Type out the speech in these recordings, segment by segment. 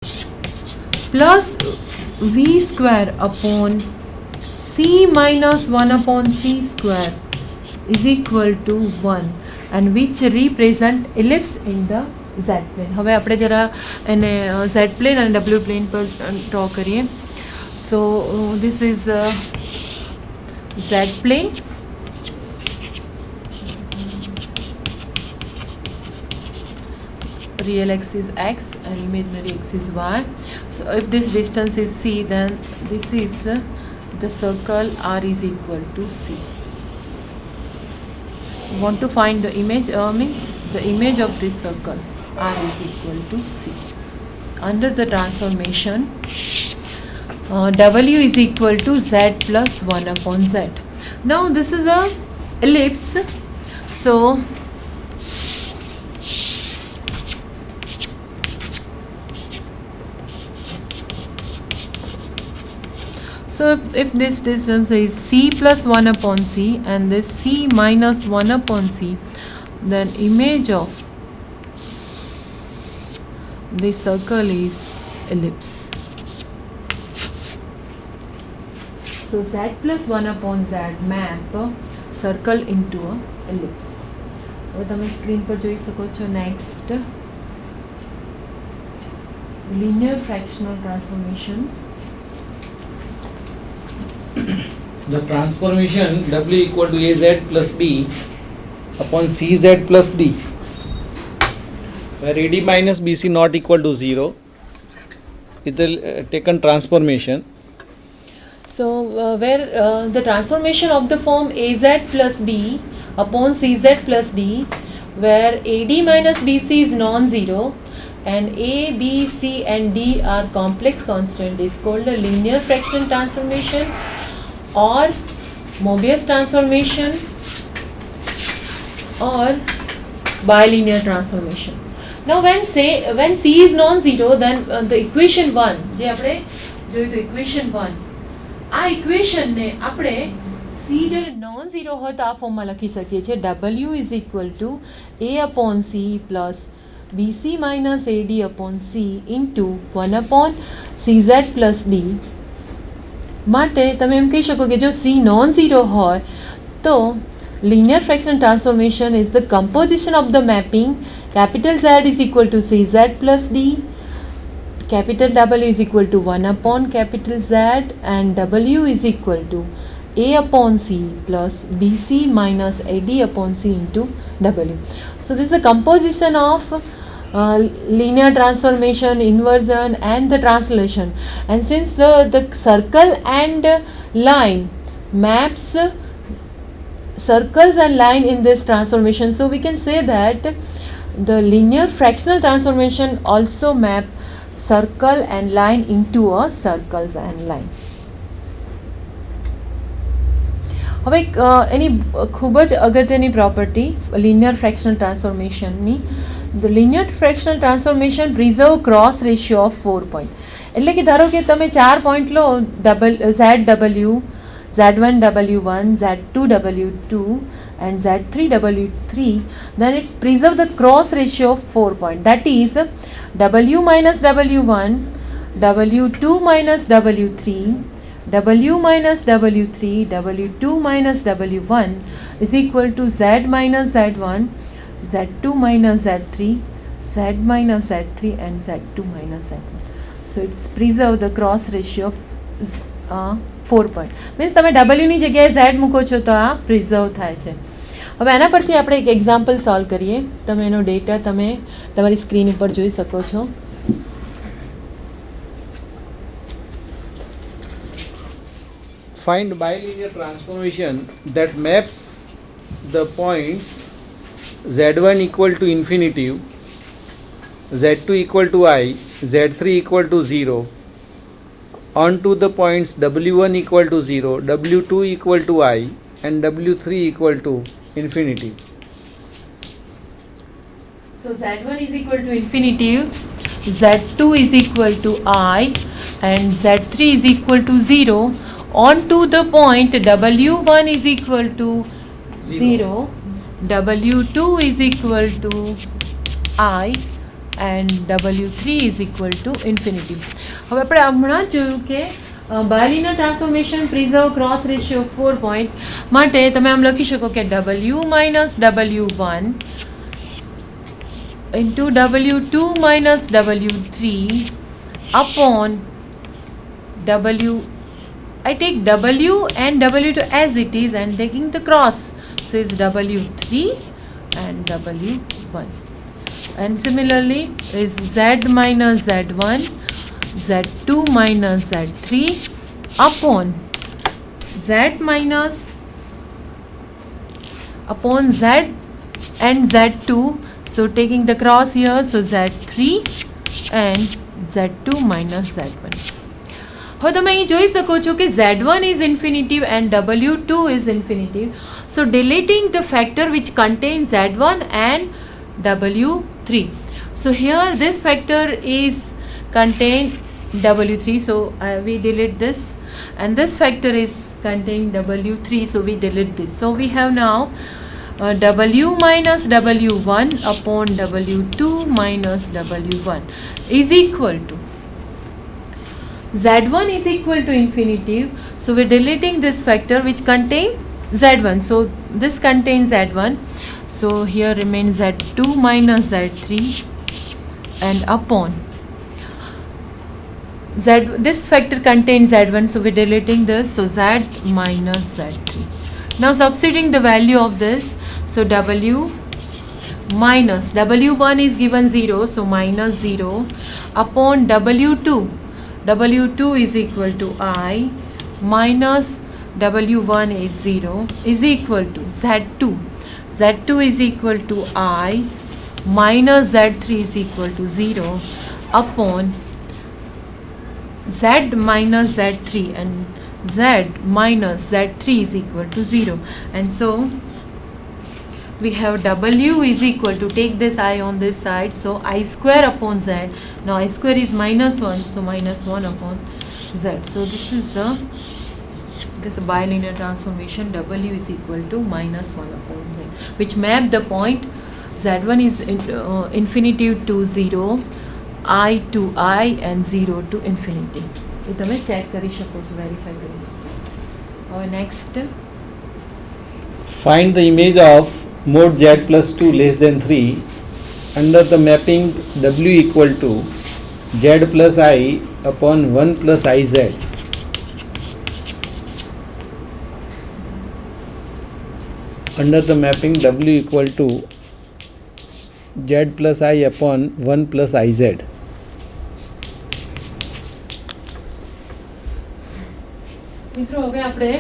plus v square upon c minus 1 upon c square is equal to 1, and which represent ellipse in the z plane. હવે આપણે જરા એને z plane અને w plane પર draw કરીએ. So this is z plane, real x is x and imaginary x is y. So if this distance is c, then this is the circle r is equal to c. Want to find the image, means the image of this circle r is equal to c. Under the transformation, w is equal to z plus 1 upon z. Now this is a ellipse, so if this distance is c plus 1 upon c and this c minus 1 upon c, then image of this circle is ellipse. So z plus 1 upon z map circle into a ellipse. હવે તમે screen પર જોઈ શકો છો. Next, linear fractional transformation. The transformation W equal to AZ plus B upon CZ plus D, where AD minus BC not equal to 0 is the taken transformation. So where the transformation of the form AZ plus B upon CZ plus D, where AD minus BC is non-zero and A, B, C and D are complex constant, is called a linear fractional transformation or Mobius transformation or bilinear transformation. Now when C is non-zero, then the equation 1 જે આપણે જોયું તો equation 1, આ equation ને આપણે C જ્યારે non-zero હોય તો આ ફોર્મમાં લખી શકીએ છીએ. W is equal to A upon C plus BC minus AD upon C into 1 upon CZ plus D. માટે તમે એમ કહી શકો કે જો C non-zero હોય તો linear fractional transformation is the composition of the mapping capital Z is equal to CZ plus D, capital W is equal to 1 upon capital Z, and W is equal to A upon C plus BC minus AD upon C into W. So this is the composition of linear transformation, inversion and the translation. And since the circle and line maps circles and line in this transformation, so we can say that the linear fractional transformation also map circle and line into a circles and line. હવે એની ખૂબ જ અગત્યની property linear fractional ટ્રાન્સફોર્મેશનની, ધ linear fractional transformation preserve cross ratio of 4 point. એટલે કે ધારો કે તમે 4 પોઈન્ટ લો, ZW, Z1 W1, Z2 W2 and Z3 W3, then it's preserve the cross ratio of 4 point. That is W minus W1, W2 minus W3, W minus W3, W2 minus W1 is equal to Z minus Z1, Z2 minus Z3, Z minus Z3 and Z2 minus Z1. So it's preserve the cross ratio of 4 point. Means તમે ડબલ્યુની જગ્યાએ Z મૂકો છો તો આ preserve થાય છે. હવે આના પરથી આપણે એક એક્ઝામ્પલ સોલ્વ કરીએ. તમે એનો ડેટા તમે તમારી સ્ક્રીન ઉપર જોઈ શકો છો. Find bilinear transformation that maps the points Z1 equal to infinitive, Z2 equal to I, Z3 equal to 0 onto the points W1 equal to 0, W2 equal to I and W3 equal to infinity. So Z1 is equal to infinitive, Z2 is equal to I and Z3 is equal to 0 onto the point W1 is equal to 0, W2 is equal to I and W3 is equal to infinity. હવે આપણે હમણાં જ જોયું કે bilinear transformation preserve cross ratio 4 point માટે તમે આમ લખી શકો કે W minus W1 into W2 minus W3 upon W. I take W and W2 as it is and taking the cross, so it's W3 and W1. And similarly is Z minus Z1, Z2 minus Z3 upon Z minus upon Z and Z2, so taking the cross here, so Z3 and Z2 minus Z1. હવે તમે અહીં જોઈ શકો છો કે Z1 is infinitive and W2 is infinitive. So deleting the factor which contains Z1 and W3. So here this factor is contained W3. So we delete this, and this factor is contained W3. So we delete this. So we have now W minus W1 upon W2 minus W1 is equal to Z1 is equal to infinitive, so we're deleting this factor which contain Z1, so this contains Z1, so here remains Z2 minus Z3 and upon this factor contains Z1, so we're deleting this, so Z minus Z3. Now substituting the value of this, so W minus W1 is given 0, so minus 0 upon W2. W2 is equal to I minus W1 is 0 is equal to Z2. Z2 is equal to I minus Z3 is equal to 0 upon Z minus Z3, and Z minus Z3 is equal to 0. And so we have W is equal to, take this I on this side, so I square upon Z. Now I square is minus 1, so minus 1 upon Z. So this is bilinear transformation. W is equal to minus 1 upon Z, which map the point Z1 is infinitive to 0, I to I and 0 to infinity. એ તમે check કરી શકો છો, verify કરી શકો. હવે next, find the image of mod Z plus 2 less than 3 under the mapping W equal to Z plus I upon 1 plus IZ. Under the mapping W equal to Z plus I upon 1 plus IZ. મિત્રો હવે આપણે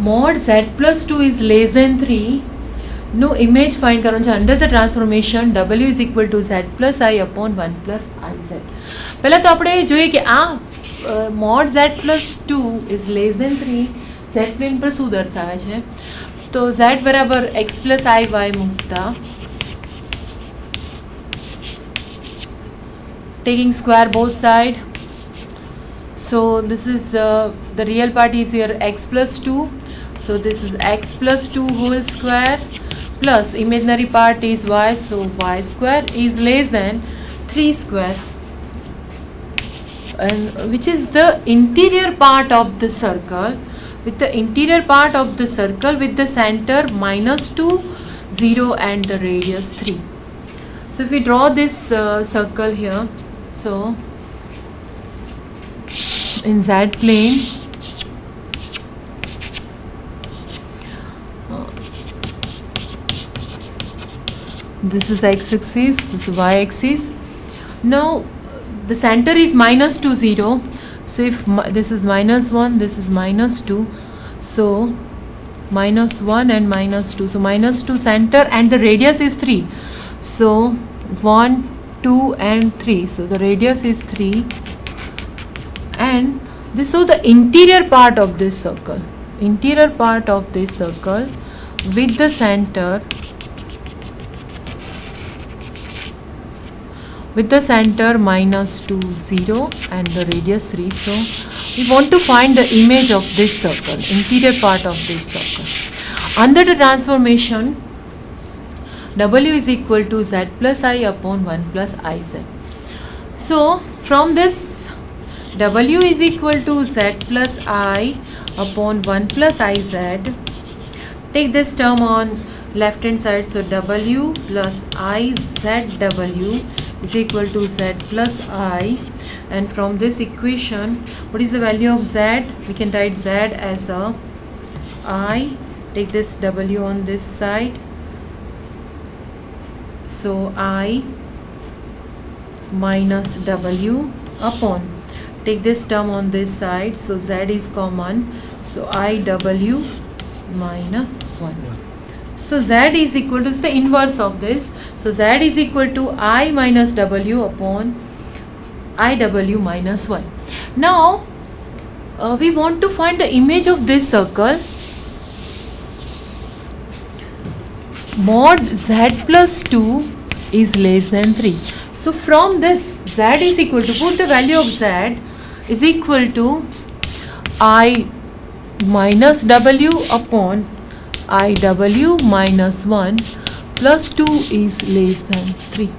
mod Z plus 2 is less than 3 નો image find કરવાનો છે under the transformation W is equal to Z plus I upon 1 plus IZ. પહેલાં તો આપણે જોઈએ કે આ mod Z plus 2 is less than 3 Z plane પર શું દર્શાવે છે, તો Z બરાબર X plus IY મૂકતા, taking square both side, so this is the real part is here X plus 2, so this is X plus 2 whole square plus imaginary part is Y, so Y square is less than 3 square, and which is the interior part of the circle, with the interior part of the circle with the center minus 2, 0 and the radius 3. So if we draw this circle here, so in Z plane, this is X axis, this is Y axis. Now the center is minus 2, 0. So if this is minus 1, this is minus 2, so minus 1 and minus 2, so minus 2 center and the radius is 3, so 1, 2 and 3, so the radius is 3, and this is the interior part of this circle, interior part of this circle with the center minus 2, 0 and the radius 3. So we want to find the image of this circle, interior part of this circle. Under the transformation W is equal to Z plus I upon 1 plus IZ. So from this, W is equal to Z plus I upon 1 plus IZ. Take this term on left hand side, so W plus IZW is equal to Z plus I, and from this equation, what is the value of Z? We can write Z as a I. Take this W on this side, so I minus W upon, take this term on this side, so Z is common, so IW minus 1. So Z is equal to, the inverse of this, so Z is equal to I minus W upon IW minus 1. Now we want to find the image of this circle. Mod Z plus 2 is less than 3. So from this, Z is equal to, put the value of Z is equal to I minus W upon IW minus 1 plus 2 is less than 3.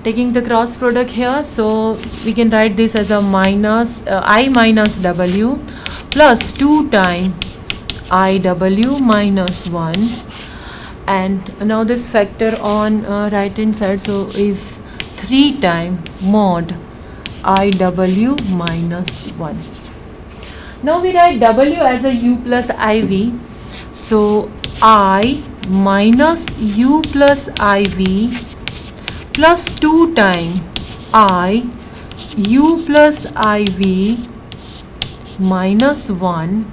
Taking the cross product here, so we can write this as a minus I minus W plus 2 times IW minus 1, and now this factor on right hand side, so is 3 times mod IW minus 1. Now we write W as a U plus IV, so I minus U plus IV plus 2 times I U plus IV minus 1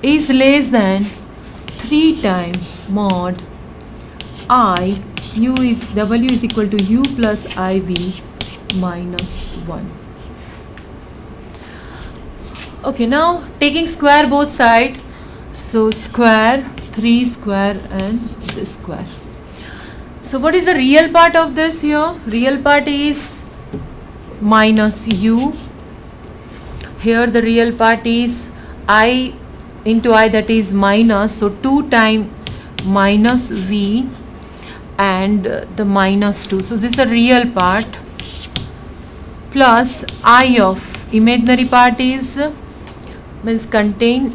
is less than 3 times mod I U is W is equal to U plus IV minus 1. Okay, now taking square both side, so square 3 square and this square. So what is the real part of this here? Real part is minus U. Here the real part is I into I, that is minus, so 2 times minus V and the minus 2. So this is the real part plus I of imaginary part is means contain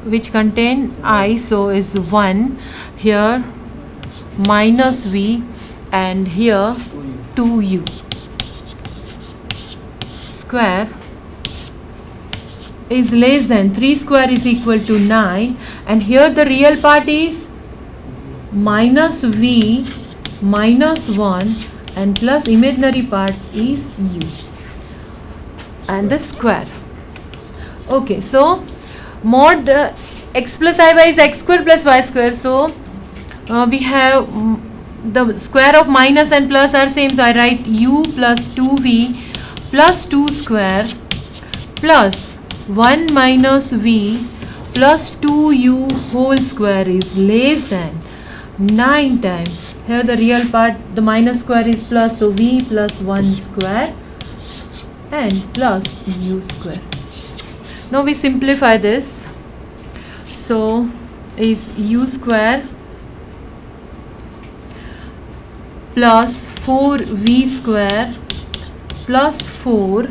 which contain I, so is 1 here minus V and here 2U square is less than 3 square is equal to 9, and here the real part is minus V minus 1 and plus imaginary part is U and the square. Okay, so mod x plus I is x square plus y square, so we have the square of minus and plus are same, so I write U plus 2V plus 2 square plus 1 minus V plus 2U whole square is less than 9 times, here the real part, the minus square is plus, so V plus 1 square and plus U square. Now we simplify this, so is U square plus 4V square plus 4,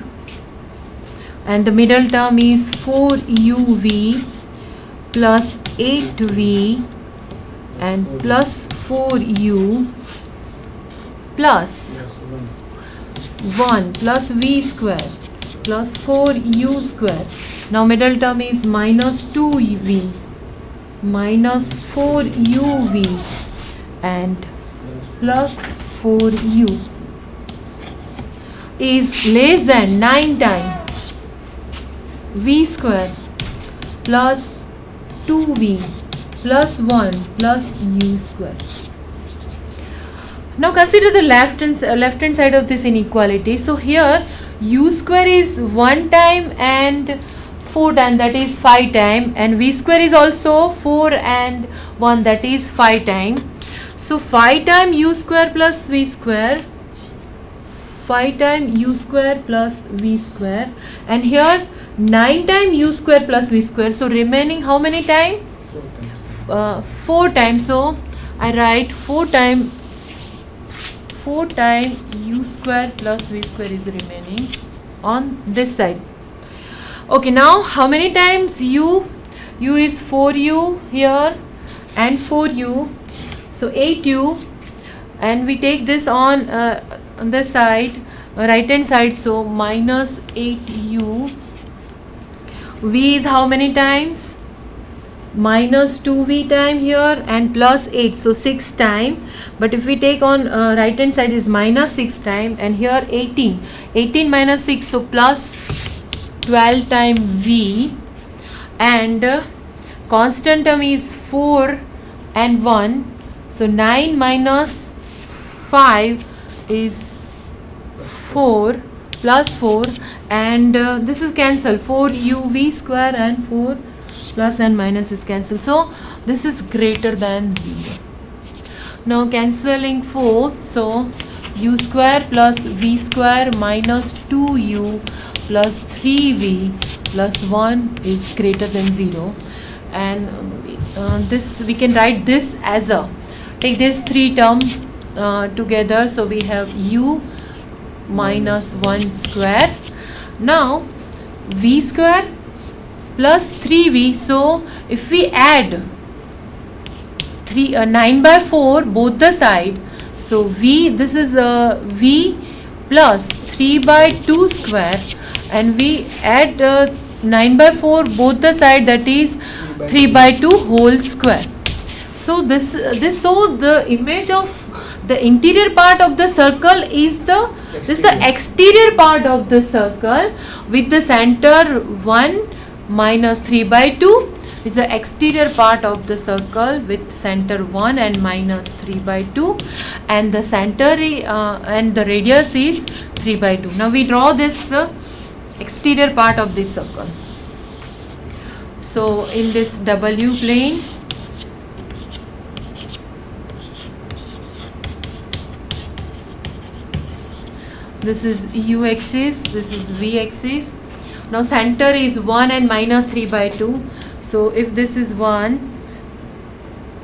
and the middle term is 4UV plus 8V and plus 4U plus 1 plus V square plus 4U square. Now middle term is minus 2V minus 4UV and plus 4U is less than 9 times V square plus 2V plus 1 plus U square. Now consider the left hand side of this inequality. So here U square is 1 time and 4 time, that is 5 time, and V square is also 4 and 1, that is 5 time. So 5 time U square plus V square, 5 time U square plus V square, and here 9 time U square plus V square. So remaining how many time? 4 times, so I write 4 time u square plus v square is remaining on this side. Okay, now how many times u is 4u here and 4u, so 8u, and we take this on the side, right hand side, so minus 8u. V is how many times? Minus 2v time here and plus 8, so 6 time. But if we take on right hand side is minus 6 time, and here 18 minus 6, so plus 12 time v, and constant term is 4 and 1, so 9 minus 5 is 4 plus 4, and this is cancelled, 4uv square and 4 plus and minus is cancelled, so this is greater than 0. Now cancelling 4, so u square plus v square minus 2u plus 3v plus 1 is greater than 0, and this we can write this as a, take this 3 term together, so we have u minus 1 square. Now v square plus 3v, so if we add 9 by 4 both the side, so v, this is v plus 3 by 2 square, and we add 9 by 4 both the side, that is 3 by 2 whole square. So this so the image of the interior part of the circle is the exterior part of the circle with the center 1 minus 3 by 2 is the exterior part of the circle with center 1 and minus 3 by 2, and the center and the radius is 3 by 2. Now we draw this exterior part of this circle. So in this W plane, this is u axis, this is v axis. Now center is 1 and minus 3 by 2. So if this is 1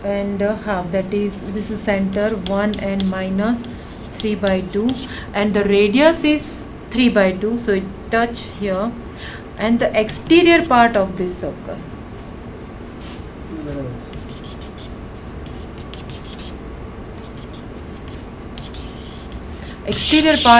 and half, that is, this is center 1 and minus 3 by 2, and the radius is 3 by 2, so it touch here, and the exterior part of this circle. Exterior part